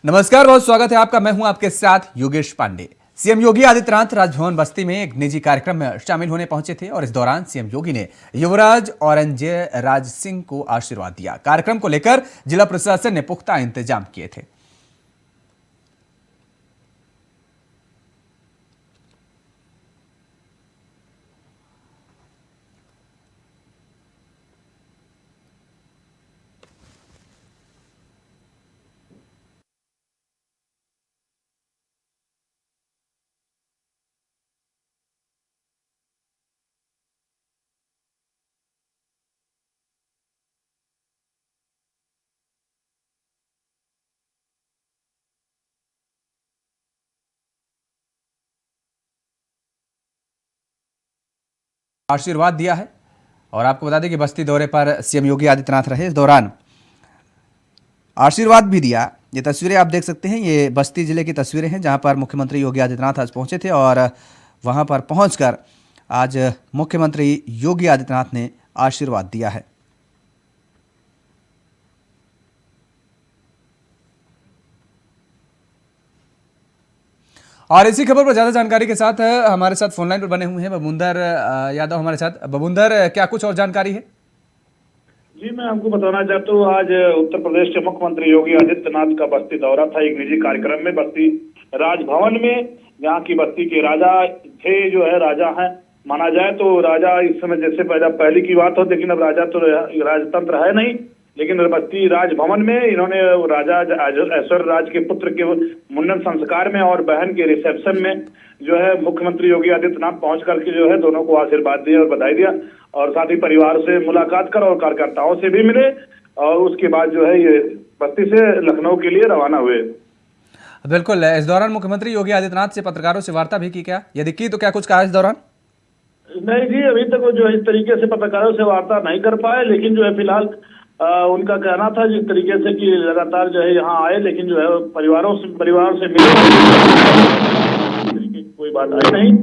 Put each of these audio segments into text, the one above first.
नमस्कार, बहुत स्वागत है आपका। मैं हूं आपके साथ योगेश पांडे। सीएम योगी आदित्यनाथ राजभवन बस्ती में एक निजी कार्यक्रम में शामिल होने पहुंचे थे और इस दौरान सीएम योगी ने युवराज औरंगजेब राज सिंह को आशीर्वाद दिया। कार्यक्रम को लेकर जिला प्रशासन ने पुख्ता इंतजाम किए थे। आशीर्वाद दिया है और आपको बता दें कि बस्ती दौरे पर सीएम योगी आदित्यनाथ रहे। इस दौरान आशीर्वाद भी दिया। ये तस्वीरें आप देख सकते हैं, ये बस्ती जिले की तस्वीरें हैं जहां पर मुख्यमंत्री योगी आदित्यनाथ आज पहुंचे थे और वहां पर पहुंचकर आज मुख्यमंत्री योगी आदित्यनाथ ने आशीर्वाद दिया है। और इसी खबर पर ज्यादा जानकारी के साथ हमारे साथ फोनलाइन पर बने हुए हैं बबूंदर यादव हमारे साथ। बबूंदर, क्या कुछ और जानकारी है? जी, मैं आपको बताना चाहता हूँ, आज उत्तर प्रदेश के मुख्यमंत्री योगी आदित्यनाथ का बस्ती दौरा था एक निजी कार्यक्रम में बस्ती राजभवन में। यहाँ की बस्ती के राजा थे, जो है राजा हैं माना जाए तो। राजा इस समय जैसे पहले की बात हो, लेकिन अब राजा तो राजतंत्र है नहीं, लेकिन बस्ती राजभवन में इन्होंने राजा ऐश्वर्य राज के पुत्र के मुंडन संस्कार में और बहन के रिसेप्शन में जो है मुख्यमंत्री योगी आदित्यनाथ पहुंच करके जो है दोनों को आशीर्वाद दिया और बधाई दिया और साथ ही परिवार से मुलाकात कर और कार्यकर्ताओं से भी मिले और उसके बाद जो है ये बस्ती से लखनऊ के लिए रवाना हुए। बिल्कुल। इस दौरान मुख्यमंत्री योगी आदित्यनाथ से पत्रकारों से वार्ता भी की क्या? यदि की तो क्या कुछ कहा इस दौरान? नहीं जी, अभी तक वो जो इस तरीके से पत्रकारों से वार्ता नहीं कर पाए, लेकिन जो है फिलहाल उनका कहना था जिस तरीके से कि लगातार जो है यहाँ आए, लेकिन जो है परिवार से मिले, कोई बात आई नहीं।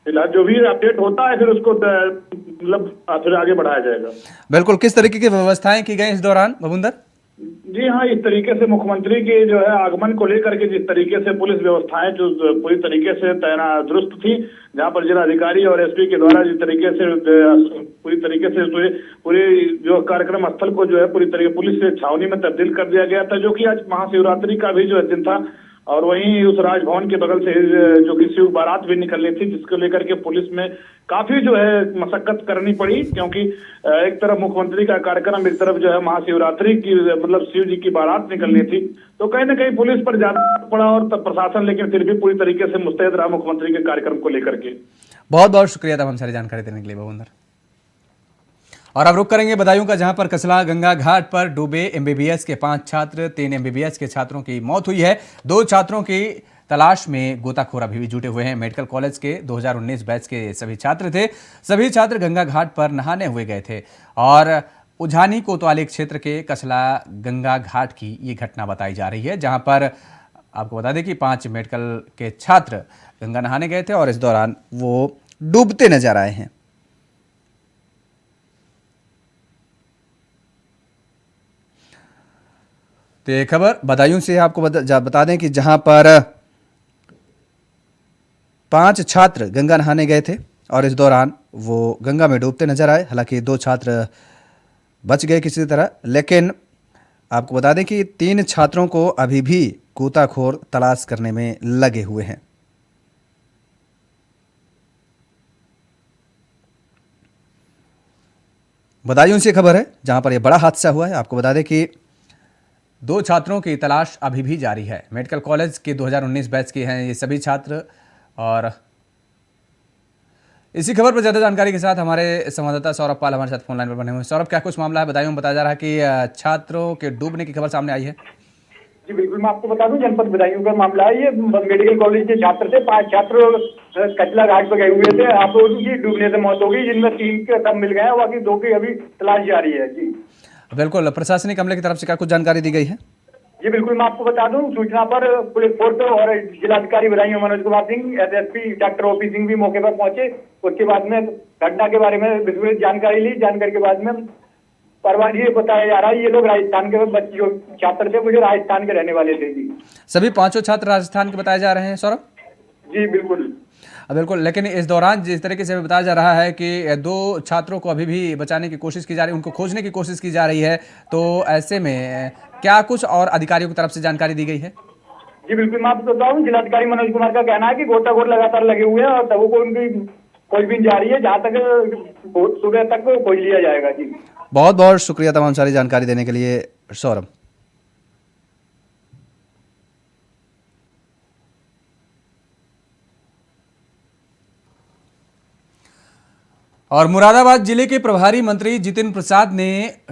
फिलहाल जो भी अपडेट होता है फिर उसको मतलब फिर आगे बढ़ाया जाएगा। बिल्कुल। किस तरीके की व्यवस्थाएं की गई इस दौरान बबूंदर? जी हाँ, इस तरीके से मुख्यमंत्री के जो है आगमन को लेकर के जिस तरीके से पुलिस व्यवस्थाएं जो पूरी तरीके से तैनात दुरुस्त थी, जहां पर जिलाधिकारी और एसपी के द्वारा जिस तरीके से पूरी तरीके से पूरे जो कार्यक्रम स्थल को जो है पूरी तरीके पुलिस से छावनी में तब्दील कर दिया गया था, जो कि आज महाशिवरात्रि का भी जो दिन था। और वहीं उस राजभवन के बगल से जो कि शिव बारात भी निकलनी थी, जिसको लेकर के पुलिस में काफी जो है मशक्कत करनी पड़ी, क्योंकि एक तरफ मुख्यमंत्री का कार्यक्रम, एक तरफ जो है महाशिवरात्रि की मतलब शिव जी की बारात निकलनी थी, तो कहीं ना कहीं पुलिस पर ज्यादा पड़ा और प्रशासन, लेकिन फिर भी पूरी तरीके से मुस्तैद रहा मुख्यमंत्री के कार्यक्रम को लेकर के। बहुत बहुत शुक्रिया तमाम सारी जानकारी देने के लिए बबूंदर। और अब रुक करेंगे बदायूं का, जहां पर कसला गंगा घाट पर डूबे एमबीबीएस के 5 छात्र, 3 एमबीबीएस के छात्रों की मौत हुई है। 2 छात्रों की तलाश में गोताखोर अभी भी जुटे हुए हैं। मेडिकल कॉलेज के 2019 बैच के सभी छात्र थे। सभी छात्र गंगा घाट पर नहाने हुए गए थे और उझानी कोतवाली क्षेत्र के कसला गंगा घाट की ये घटना बताई जा रही है, जहां पर आपको बता दें कि 5 मेडिकल के छात्र गंगा नहाने गए थे और इस दौरान वो डूबते नजर आए हैं। तो ये खबर बदायूं से आपको बता दें कि जहां पर 5 छात्र गंगा नहाने गए थे और इस दौरान वो गंगा में डूबते नजर आए। हालांकि 2 छात्र बच गए किसी तरह, लेकिन आपको बता दें कि 3 छात्रों को अभी भी गोताखोर तलाश करने में लगे हुए हैं। बदायूं से खबर है जहां पर यह बड़ा हादसा हुआ है। आपको बता दें कि 2 छात्रों की तलाश अभी भी जारी है। मेडिकल कॉलेज के 2019 बैच के हैं ये सभी छात्र। और इसी खबर पर ज्यादा जानकारी के साथ हमारे संवाददाता सौरभ पाल हमारे साथ फोन लाइन पर बने हुए हैं। सौरभ, क्या कुछ मामला है? बदायूं में बताया जा रहा है कि छात्रों के डूबने की खबर सामने आई है। जी बिल्कुल, मैं आपको बता दूं, जनपद बदायूं का मामला है। ये मेडिकल कॉलेज के छात्र थे। 5 छात्र कचला घाट पर गए हुए थे, आप उनकी डूबने से मौत हो गई, जिनमें 3 के सब मिल गए हैं, बाकी 2 की अभी तलाश जारी है। जी बिल्कुल। प्रशासनिक अमले की तरफ से क्या कुछ जानकारी दी गई है? जी बिल्कुल, मैं आपको बता दूं, सूचना पर पुलिस फोर्स और जिलाधिकारी Budaun Manoj Kumar Singh, SSP doctor OP Singh भी मौके पर पहुंचे। उसके बाद में घटना के बारे में विस्तृत जानकारी ली। जानकारी के बाद में परिवार ये बताया जा रहा है, ये लोग राजस्थान के बच्चे जो छात्र थे, वो जो राजस्थान के रहने वाले थे जी। सभी पांचों छात्र राजस्थान के बताए जा रहे हैं सौरभ? जी बिल्कुल। बिल्कुल, लेकिन इस दौरान जिस तरीके से बताया जा रहा है कि 2 छात्रों को अभी भी बचाने की कोशिश की जा रही है, उनको खोजने की कोशिश की जा रही है, तो ऐसे में क्या कुछ और अधिकारियों की तरफ से जानकारी दी गई है? जी बिल्कुल, मैं आपको बताऊँ, जिलाधिकारी मनोज कुमार का कहना है कि गोताखोर लगातार लगे हुए हैं और तब को उनकी खोजबीन जारी है, जहाँ तक सुबह तक खोज लिया जाएगा जी। बहुत बहुत शुक्रिया तमाम सारी जानकारी देने के लिए सौरभ। और मुरादाबाद जिले के प्रभारी मंत्री जितिन प्रसाद ने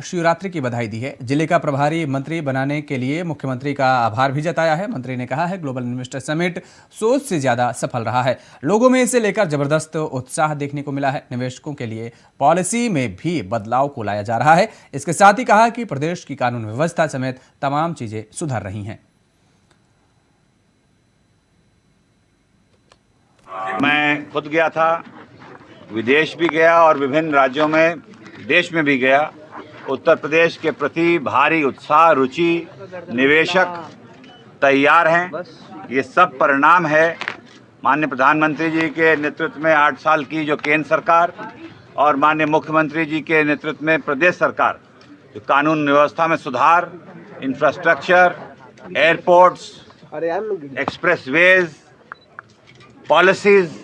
शिवरात्रि की बधाई दी है। जिले का प्रभारी मंत्री बनाने के लिए मुख्यमंत्री का आभार भी जताया है। मंत्री ने कहा है, ग्लोबल इन्वेस्टर समिट सोच से ज्यादा सफल रहा है। लोगों में इसे लेकर जबरदस्त उत्साह देखने को मिला है। निवेशकों के लिए पॉलिसी में भी बदलाव को लाया जा रहा है। इसके साथ ही कहा कि प्रदेश की कानून व्यवस्था समेत तमाम चीजें सुधर रही हैं। मैं खुद गया था, विदेश भी गया और विभिन्न राज्यों में, देश में भी गया। उत्तर प्रदेश के प्रति भारी उत्साह, रुचि, निवेशक तैयार हैं। ये सब परिणाम है माननीय प्रधानमंत्री जी के नेतृत्व में 8 साल की जो केंद्र सरकार और माननीय मुख्यमंत्री जी के नेतृत्व में प्रदेश सरकार जो कानून व्यवस्था में सुधार, इंफ्रास्ट्रक्चर, एयरपोर्ट्स, एक्सप्रेसवेज, पॉलिसीज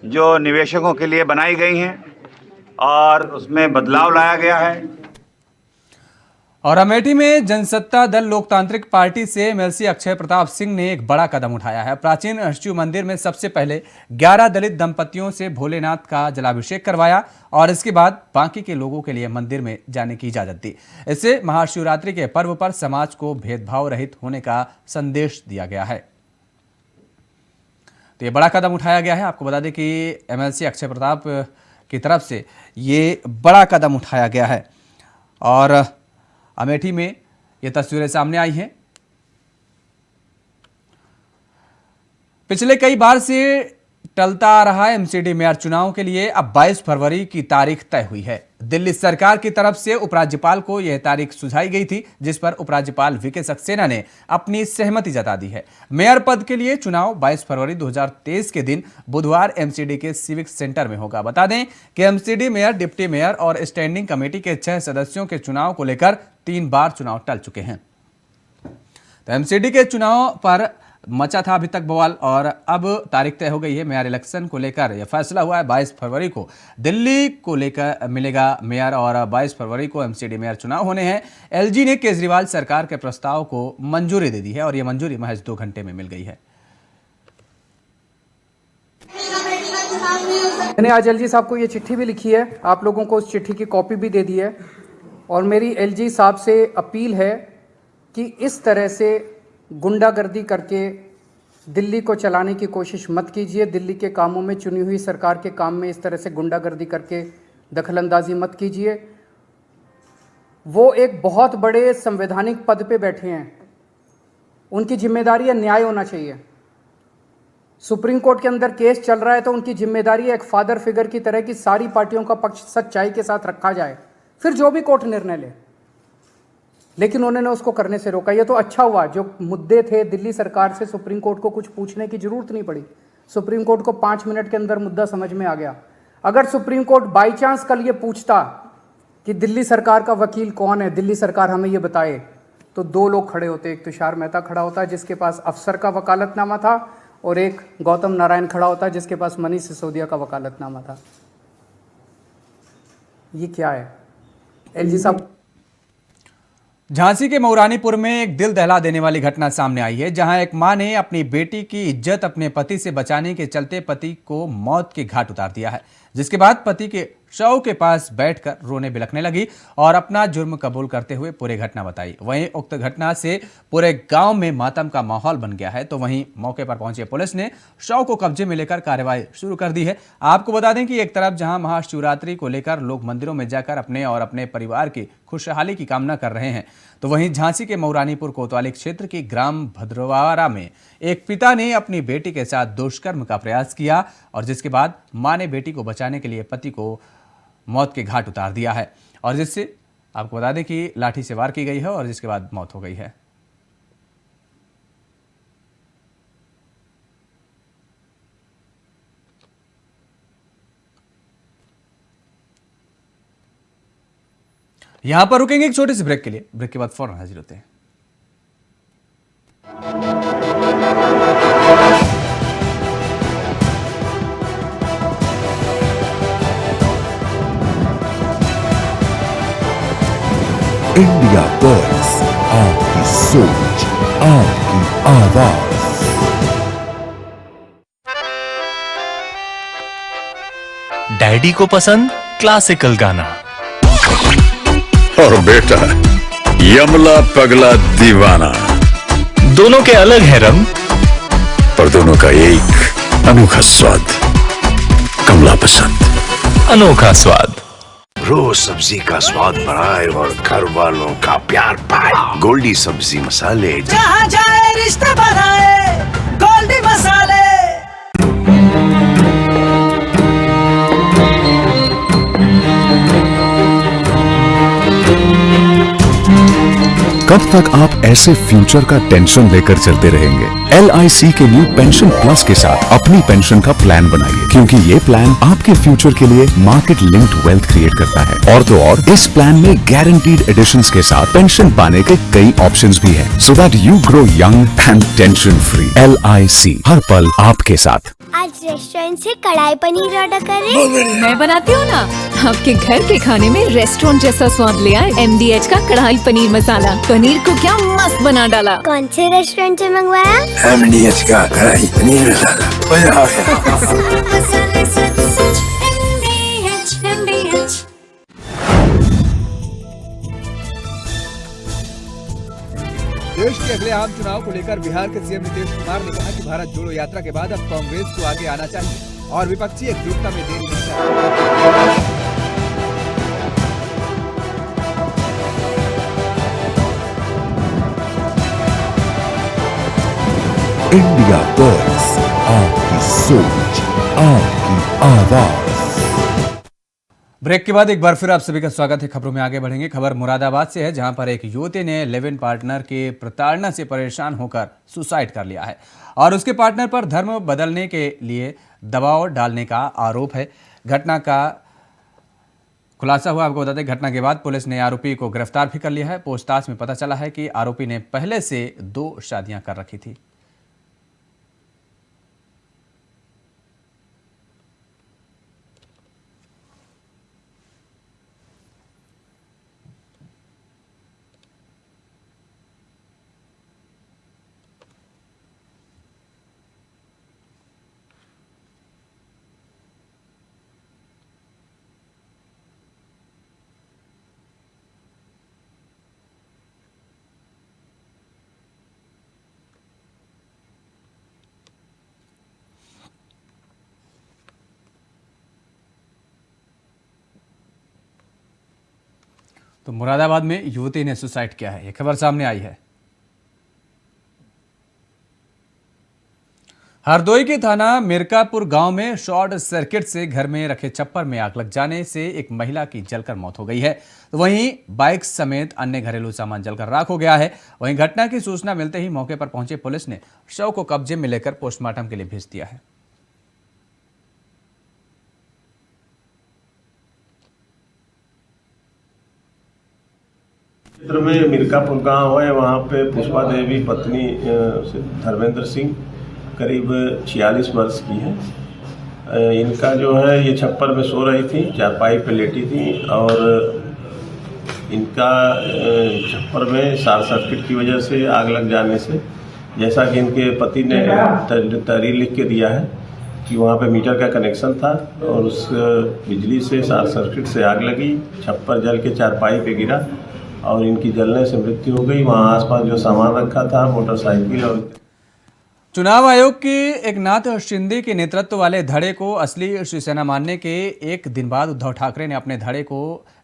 जो निवेशकों के लिए बनाई गई हैं और उसमें बदलाव लाया गया है। और अमेठी में जनसत्ता दल लोकतांत्रिक पार्टी से एमएलसी अक्षय प्रताप सिंह ने एक बड़ा कदम उठाया है। प्राचीन शिव मंदिर में सबसे पहले 11 दलित दंपतियों से भोलेनाथ का जलाभिषेक करवाया और इसके बाद बाकी के लोगों के लिए मंदिर में जाने की इजाजत दी। इससे महाशिवरात्रि के पर्व पर समाज को भेदभाव रहित होने का संदेश दिया गया है। तो ये बड़ा कदम उठाया गया है। आपको बता दें कि एमएलसी अक्षय प्रताप की तरफ से ये बड़ा कदम उठाया गया है और अमेठी में ये तस्वीरें सामने आई हैं। पिछले कई बार से टलता आ रहा एमसीडी मेयर चुनाव के लिए अब 22 फरवरी की तारीख तय हुई है। दिल्ली सरकार की तरफ से उपराज्यपाल को यह तारीख सुझाई गई थी, जिस पर उपराज्यपाल वीके सक्सेना ने अपनी सहमति जता दी है। मेयर पद के लिए चुनाव 22 फरवरी 2023 के दिन बुधवार एमसीडी के सिविक सेंटर में होगा। बता दें कि एमसीडी मेयर, डिप्टी मेयर और स्टैंडिंग कमेटी के 6 सदस्यों के चुनाव को लेकर 3 बार चुनाव टल चुके हैं। तो एमसीडी के चुनाव पर मचा था अभी तक बवाल और अब तारीख तय हो गई है। मेयर इलेक्शन को लेकर यह फैसला हुआ है। 22 फरवरी को दिल्ली को लेकर मिलेगा मेयर और 22 फरवरी को एमसीडी मेयर चुनाव होने हैं। एलजी ने केजरीवाल सरकार के प्रस्ताव को मंजूरी दे दी है और यह मंजूरी महज 2 घंटे में मिल गई है। मैंने आज एलजी साहब को ये चिट्ठी भी लिखी है, आप लोगों को उस चिट्ठी की कॉपी भी दे दी है और मेरी एलजी साहब से अपील है कि इस तरह से गुंडागर्दी करके दिल्ली को चलाने की कोशिश मत कीजिए। दिल्ली के कामों में, चुनी हुई सरकार के काम में इस तरह से गुंडागर्दी करके दखलंदाजी मत कीजिए। वो एक बहुत बड़े संवैधानिक पद पे बैठे हैं, उनकी जिम्मेदारी है न्याय होना चाहिए। सुप्रीम कोर्ट के अंदर केस चल रहा है तो उनकी जिम्मेदारी है एक फादर फिगर की तरह की सारी पार्टियों का पक्ष सच्चाई के साथ रखा जाए, फिर जो भी कोर्ट निर्णय ले। लेकिन उन्होंने उसको करने से रोका। ये तो अच्छा हुआ, जो मुद्दे थे दिल्ली सरकार से सुप्रीम कोर्ट को कुछ पूछने की जरूरत नहीं पड़ी। सुप्रीम कोर्ट को 5 मिनट के अंदर मुद्दा समझ में आ गया। अगर सुप्रीम कोर्ट बाई चांस कल ये पूछता कि दिल्ली सरकार का वकील कौन है, दिल्ली सरकार हमें ये बताए, तो 2 लोग खड़े होते। एक तुषार मेहता खड़ा होता जिसके पास अफसर का वकालतनामा था और एक गौतम नारायण खड़ा होता जिसके पास मनीष सिसोदिया का वकालतनामा था। ये क्या है एलजी साहब? झांसी के मऊरानीपुर में एक दिल दहला देने वाली घटना सामने आई है, जहां एक मां ने अपनी बेटी की इज्जत अपने पति से बचाने के चलते पति को मौत के घाट उतार दिया है, जिसके बाद पति के शव के पास बैठकर रोने बिलखने लगी और अपना जुर्म कबूल करते हुए पूरी घटना बताई। वहीं उक्त घटना से पूरे गांव में मातम का माहौल बन गया है। तो वहीं मौके पर पहुंचे पुलिस ने शव को कब्जे में लेकर कार्रवाई शुरू कर दी है। आपको बता दें कि एक तरफ जहां महाशिवरात्रि को लेकर लोग मंदिरों में जाकर अपने और अपने परिवार की खुशहाली की कामना कर रहे हैं, तो वहीं झांसी के मऊरानीपुर कोतवाली क्षेत्र की ग्राम भद्रवारा में एक पिता ने अपनी बेटी के साथ दुष्कर्म का प्रयास किया और जिसके बाद मां ने बेटी को बचाने के लिए पति को मौत के घाट उतार दिया है और जिससे आपको बता दें कि लाठी से वार की गई है और जिसके बाद मौत हो गई है। यहां पर रुकेंगे एक छोटे से ब्रेक के लिए। ब्रेक के बाद फौरन हाजिर होते हैं। इंडिया वॉइस, आपकी सोच, आपकी आवाज। डैडी को पसंद क्लासिकल गाना और बेटा यमला पगला दीवाना, दोनों के अलग है रंग पर दोनों का एक अनोखा स्वाद। कमला पसंद, अनोखा स्वाद। रोज सब्जी का स्वाद बढ़ाए और घर वालों का प्यार पाए। गोल्डी सब्जी मसाले, जहाँ जाए रिश्ता बनाए गोल्डी मसाले। कब तक आप ऐसे फ्यूचर का टेंशन लेकर चलते रहेंगे? LIC के न्यू पेंशन प्लस के साथ अपनी पेंशन का प्लान बनाइए, क्योंकि ये प्लान आपके फ्यूचर के लिए मार्केट लिंक्ड वेल्थ क्रिएट करता है। और तो और इस प्लान में गारंटीड एडिशंस के साथ पेंशन पाने के कई ऑप्शंस भी हैं, so that you grow young and tension free. LIC, हर पल आपके साथ। आज रेस्टोरेंट से कढ़ाई पनीर ऑर्डर करें। मैं बनाती हूँ ना, आपके घर के खाने में रेस्टोरेंट जैसा स्वाद ले आए। MDH का कढ़ाई पनीर मसाला, पनीर को क्या मस्त बना डाला। कौन से रेस्टोरेंट से मंगवाया? MDH का कढ़ाई पनीर मसाला, मजा आ गया। देश के अगले आम चुनाव को लेकर बिहार के सीएम नीतीश कुमार ने कहा कि भारत जोड़ो यात्रा के बाद अब कांग्रेस को आगे आना चाहिए और विपक्षी एकजुटता में देरी नहीं करनी। इंडिया वॉइस, आपकी सोच, आपकी आवाज। ब्रेक के बाद एक बार फिर आप सभी का स्वागत है। खबरों में आगे बढ़ेंगे। खबर मुरादाबाद से है, जहां पर एक युवती ने लिव इन पार्टनर के प्रताड़ना से परेशान होकर सुसाइड कर लिया है और उसके पार्टनर पर धर्म बदलने के लिए दबाव डालने का आरोप है। घटना का खुलासा हुआ। आपको बता दें, घटना के बाद पुलिस ने आरोपी को गिरफ्तार भी कर लिया है। पूछताछ में पता चला है कि आरोपी ने पहले से 2 शादियां कर रखी थी। तो मुरादाबाद में युवती ने सुसाइड किया है, ये खबर सामने आई है। हरदोई के थाना मिर्कापुर गांव में शॉर्ट सर्किट से घर में रखे छप्पर में आग लग जाने से एक महिला की जलकर मौत हो गई है। तो वहीं बाइक समेत अन्य घरेलू सामान जलकर राख हो गया है। वहीं घटना की सूचना मिलते ही मौके पर पहुंचे पुलिस ने शव को कब्जे में लेकर पोस्टमार्टम के लिए भेज दिया है। क्षेत्र में मिर्कापुर गांव है, वहाँ पे पुष्पा देवी पत्नी धर्मेंद्र सिंह करीब 46 वर्ष की है। इनका जो है ये छप्पर में सो रही थी, चारपाई पे लेटी थी और इनका छप्पर में शॉर्ट सर्किट की वजह से आग लग जाने से, जैसा कि इनके पति ने तहरीर लिख के दिया है कि वहाँ पे मीटर का कनेक्शन था और उस बिजली से शॉर्ट सर्किट से आग लगी, छप्पर जल के चारपाई पे गिरा और इनकी जलने से मृत्यु हो गई। वहाँ आसपास जो सामान रखा था, मोटरसाइकिल और चुनाव आयोग के एकनाथ शिंदे के नेतृत्व वाले धड़े को असली शिवसेना मानने के एक दिन बाद उद्धव ठाकरे ने अपने धड़े को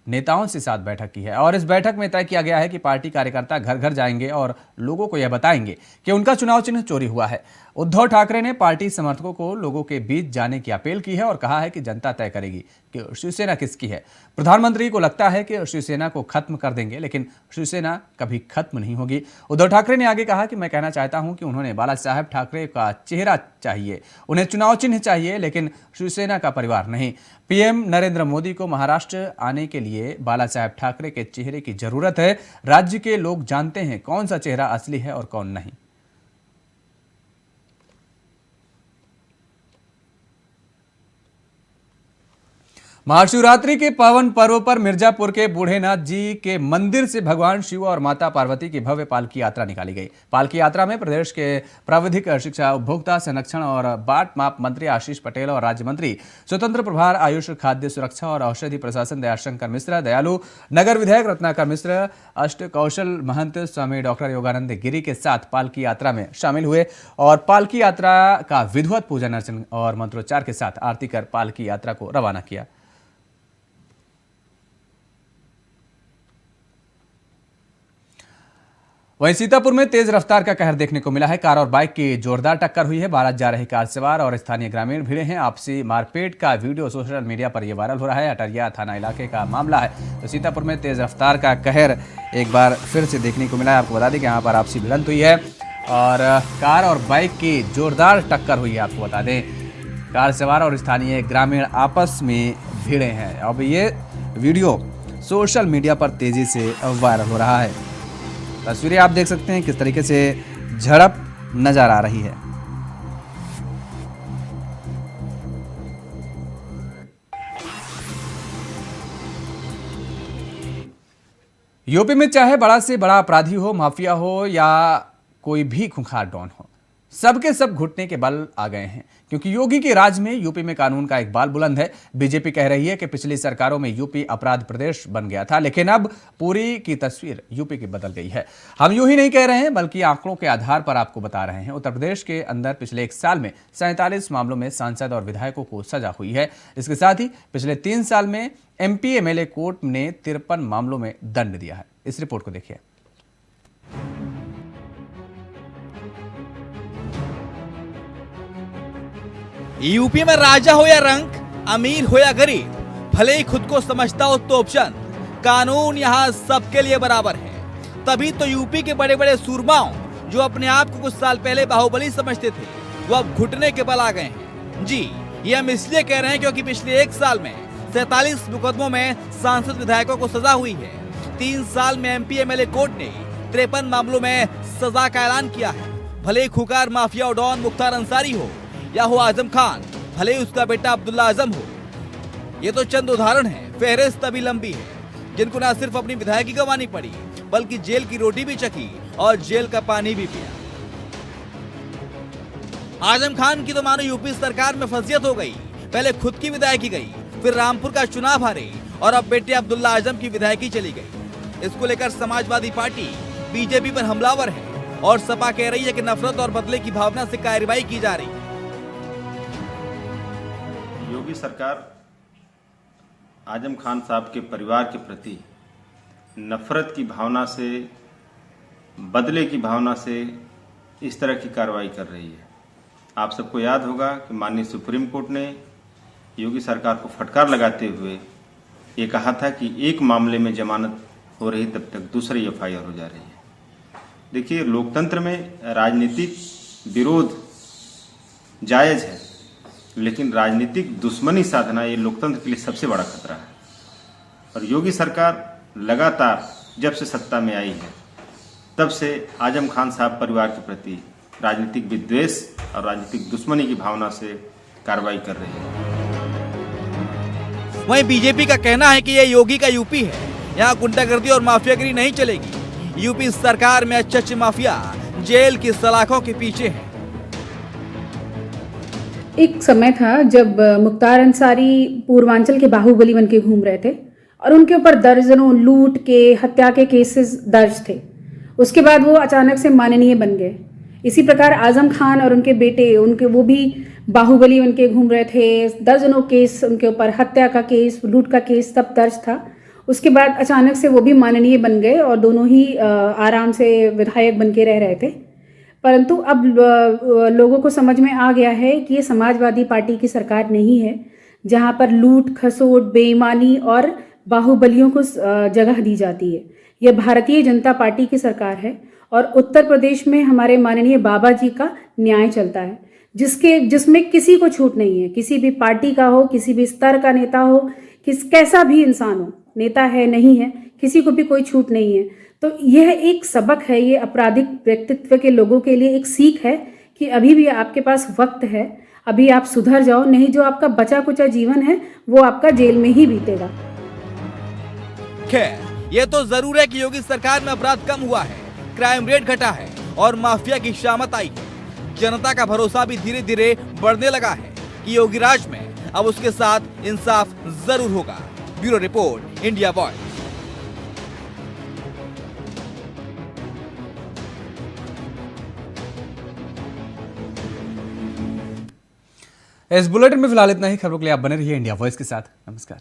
नेताओं से साथ बैठक की है और इस बैठक में तय किया गया है कि पार्टी कार्यकर्ता घर घर जाएंगे और लोगों को यह बताएंगे कि उनका चुनाव चिन्ह चोरी हुआ है। उद्धव ठाकरे ने पार्टी समर्थकों को लोगों के बीच जाने की अपील की है और कहा है कि जनता तय करेगी कि शिवसेना किसकी है। प्रधानमंत्री को लगता है कि शिवसेना को खत्म कर देंगे, लेकिन शिवसेना कभी खत्म नहीं होगी। उद्धव ठाकरे ने आगे कहा कि मैं कहना चाहता हूं कि उन्होंने बाला साहेब ठाकरे का चेहरा चाहिए, उन्हें चुनाव चिन्ह चाहिए, लेकिन शिवसेना का परिवार नहीं। पीएम नरेंद्र मोदी को महाराष्ट्र आने के लिए बाला साहेब ठाकरे के चेहरे की जरूरत है। राज्य के लोग जानते हैं कौन सा चेहरा असली है और कौन नहीं। महाशिवरात्रि के पावन पर्व पर मिर्जापुर के बूढ़ेनाथ जी के मंदिर से भगवान शिव और माता पार्वती की भव्य पालकी यात्रा निकाली गई। पालकी यात्रा में प्रदेश के प्राविधिक शिक्षा, उपभोक्ता संरक्षण और बाट माप मंत्री आशीष पटेल और राज्य मंत्री स्वतंत्र प्रभार आयुष, खाद्य सुरक्षा और औषधि प्रशासन दयाशंकर मिश्रा, दयालु नगर विधायक रत्नाकर मिश्र, अष्ट कौशल महंत स्वामी डॉक्टर योगानंद गिरी के साथ पालकी यात्रा में शामिल हुए और पालकी यात्रा का विधिवत पूजन अर्चन और मंत्रोच्चार के साथ आरती कर पालकी यात्रा को रवाना किया। वहीं सीतापुर में तेज रफ्तार का कहर देखने को मिला है। कार और बाइक की जोरदार टक्कर हुई है। बारात जा रहे कार सवार और स्थानीय ग्रामीण भिड़े हैं। आपसी मारपीट का वीडियो सोशल मीडिया पर यह वायरल हो रहा है। अटरिया थाना इलाके का मामला है। तो सीतापुर में तेज रफ्तार का कहर एक बार फिर से देखने को मिला है। आपको बता दें कि यहाँ पर आपसी भिड़ंत हुई है और कार और बाइक की जोरदार टक्कर हुई है। आपको बता दें कार सवार और स्थानीय ग्रामीण आपस में भिड़े हैं। अब ये वीडियो सोशल मीडिया पर तेजी से वायरल हो रहा है। तस्वीरें आप देख सकते हैं किस तरीके से झड़प नजर आ रही है। यूपी में चाहे बड़ा से बड़ा अपराधी हो, माफिया हो या कोई भी खूंखार डॉन हो, सबके सब घुटने के बल आ गए हैं, क्योंकि योगी के राज में यूपी में कानून का एक बाल बुलंद है। बीजेपी कह रही है कि पिछली सरकारों में यूपी अपराध प्रदेश बन गया था, लेकिन अब पूरी की तस्वीर यूपी की बदल गई है। हम यूं ही नहीं कह रहे हैं, बल्कि आंकड़ों के आधार पर आपको बता रहे हैं। उत्तर प्रदेश के अंदर पिछले 1 साल में 47 मामलों में सांसद और विधायकों को सजा हुई है। इसके साथ ही पिछले 3 साल में एमपी एमएलए कोर्ट ने 53 मामलों में दंड दिया है। इस रिपोर्ट को देखिए। यूपी में राजा हो या रंक, अमीर हो या गरीब, भले ही खुद को समझता हो तो ऑप्शन, कानून यहाँ सबके लिए बराबर है। तभी तो यूपी के बड़े बड़े सूरमाओं जो अपने आप को कुछ साल पहले बाहुबली समझते थे, वो अब घुटने के बल आ गए हैं। जी, ये हम इसलिए कह रहे हैं क्योंकि पिछले 1 साल में 47 मुकदमों में सांसद विधायकों को सजा हुई है। 3 साल में एमपी एमएलए कोर्ट ने 53 मामलों में सजा का ऐलान किया है। भले ही खुकार माफिया डॉन मुख्तार अंसारी हो या हो आजम खान, भले ही उसका बेटा अब्दुल्ला आजम हो। ये तो चंद उदाहरण हैं, फेहरिस्त अभी लंबी है, जिनको न सिर्फ अपनी विधायकी गंवानी पड़ी, बल्कि जेल की रोटी भी चखी और जेल का पानी भी पिया। आजम खान की तो मानो यूपी सरकार में फजीयत हो गई। पहले खुद की विधायकी गई, फिर रामपुर का चुनाव हारे और अब बेटे अब्दुल्ला आजम की विधायकी चली गई। इसको लेकर समाजवादी पार्टी बीजेपी पर हमलावर है और सपा कह रही है कि नफरत और बदले की भावना से कार्रवाई की जा रही है। योगी सरकार आजम खान साहब के परिवार के प्रति नफरत की भावना से, बदले की भावना से इस तरह की कार्रवाई कर रही है। आप सबको याद होगा कि माननीय सुप्रीम कोर्ट ने योगी सरकार को फटकार लगाते हुए ये कहा था कि एक मामले में जमानत हो रही तब तक दूसरी एफआईआर हो जा रही है। देखिए, लोकतंत्र में राजनीतिक विरोध जायज है, लेकिन राजनीतिक दुश्मनी साधना ये लोकतंत्र के लिए सबसे बड़ा खतरा है। और योगी सरकार लगातार जब से सत्ता में आई है, तब से आजम खान साहब परिवार के प्रति राजनीतिक विद्वेष और राजनीतिक दुश्मनी की भावना से कार्रवाई कर रही है। वहीं बीजेपी का कहना है कि यह योगी का यूपी है, यहाँ गुंडागर्दी और माफियागिरी नहीं चलेगी। यूपी सरकार में अच्छे माफिया जेल की सलाखों के पीछे हैं। एक समय था जब मुख्तार अंसारी पूर्वांचल के बाहुबली बन के घूम रहे थे और उनके ऊपर दर्जनों लूट के, हत्या के केसेस दर्ज थे। उसके बाद वो अचानक से माननीय बन गए। इसी प्रकार आजम खान और उनके बेटे, वो भी बाहुबली बन के घूम रहे थे। दर्जनों केस उनके ऊपर, हत्या का केस, लूट का केस सब दर्ज था। उसके बाद अचानक से वो भी माननीय बन गए और दोनों ही आराम से विधायक बन के रह रहे थे। परंतु अब लोगों को समझ में आ गया है कि ये समाजवादी पार्टी की सरकार नहीं है, जहां पर लूट खसोट, बेईमानी और बाहुबलियों को जगह दी जाती है। यह भारतीय जनता पार्टी की सरकार है और उत्तर प्रदेश में हमारे माननीय बाबा जी का न्याय चलता है, जिसमें किसी को छूट नहीं है। किसी भी पार्टी का हो, किसी भी स्तर का नेता हो, कैसा भी इंसान हो, नेता है नहीं है, किसी को भी कोई छूट नहीं है। तो यह एक सबक है, ये आपराधिक व्यक्तित्व के लोगों के लिए एक सीख है कि अभी भी आपके पास वक्त है, अभी आप सुधर जाओ, नहीं जो आपका बचा कुचा जीवन है वो आपका जेल में ही बीतेगा। खैर, ये तो जरूर है कि योगी सरकार में अपराध कम हुआ है, क्राइम रेट घटा है और माफिया की शामत आई है। जनता का भरोसा भी धीरे धीरे बढ़ने लगा है कि योगी राज में अब उसके साथ इंसाफ जरूर होगा। Bureau report, India voice. इस बुलेटिन में फिलहाल इतना ही। खबरों के लिए आप बने रहिए इंडिया वॉइस के साथ। नमस्कार।